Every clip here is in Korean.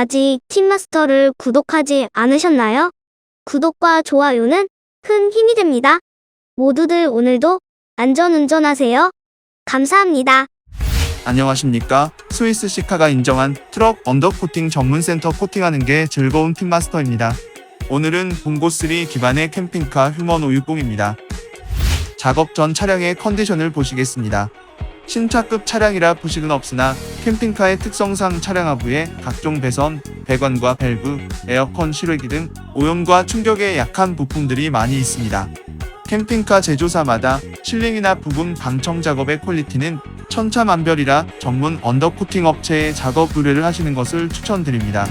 아직 팀마스터를 구독하지 않으셨나요? 구독과 좋아요는 큰 힘이 됩니다. 모두들 오늘도 안전운전하세요. 감사합니다. 안녕하십니까. 스위스 시카가 인정한 트럭 언더코팅 전문센터. 코팅하는 게 즐거운 팀마스터입니다. 오늘은 봉고3 기반의 캠핑카 휴먼 560입니다. 작업 전 차량의 컨디션을 보시겠습니다. 신차급 차량이라 부식은 없으나 캠핑카의 특성상 차량 하부에 각종 배선, 배관과 밸브, 에어컨 실외기 등 오염과 충격에 약한 부품들이 많이 있습니다. 캠핑카 제조사마다 실링이나 부분 방청 작업의 퀄리티는 천차만별이라 전문 언더코팅 업체에 작업 의뢰를 하시는 것을 추천드립니다.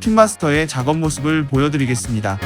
팀마스터의 작업 모습을 보여드리겠습니다.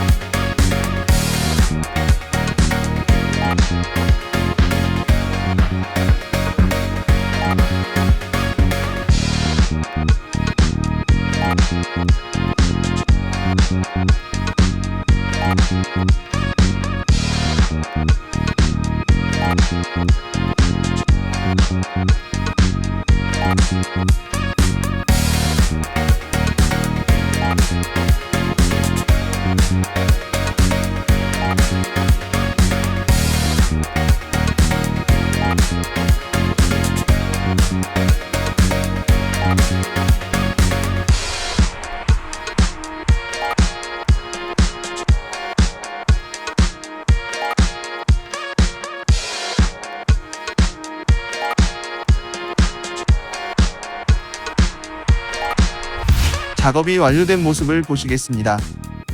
작업이 완료된 모습을 보시겠습니다.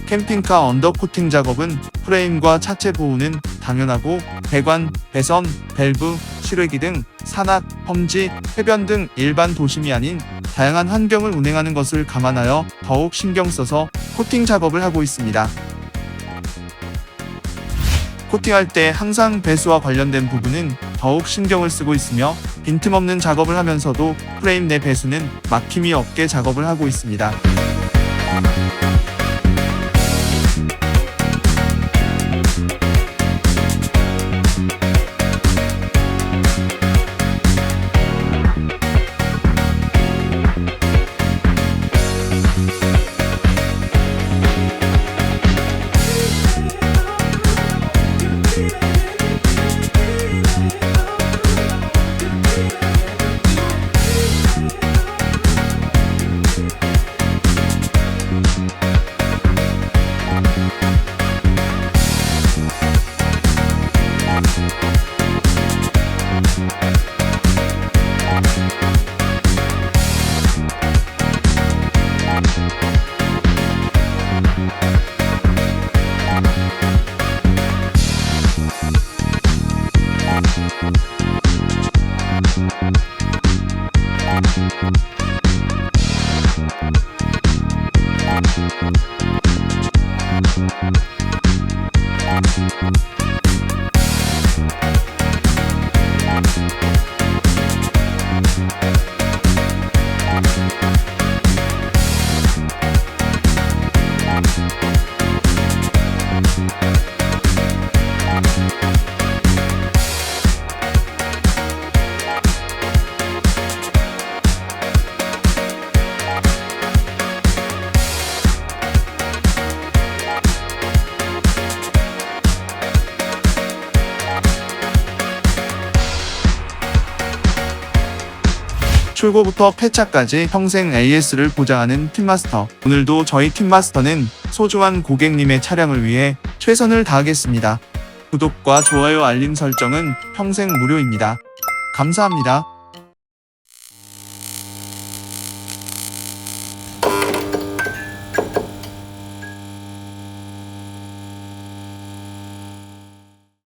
캠핑카 언더코팅 작업은 프레임과 차체 보호는 당연하고 배관, 배선, 밸브, 실외기 등 산악, 험지, 해변 등 일반 도심이 아닌 다양한 환경을 운행하는 것을 감안하여 더욱 신경 써서 코팅 작업을 하고 있습니다. 코팅할 때 항상 배수와 관련된 부분은 더욱 신경을 쓰고 있으며 빈틈없는 작업을 하면서도 프레임 내 배수는 막힘이 없게 작업을 하고 있습니다. 출고부터 폐차까지 평생 AS를 보장하는 팀마스터. 오늘도 저희 팀마스터는 소중한 고객님의 차량을 위해 최선을 다하겠습니다. 구독과 좋아요 알림 설정은 평생 무료입니다. 감사합니다.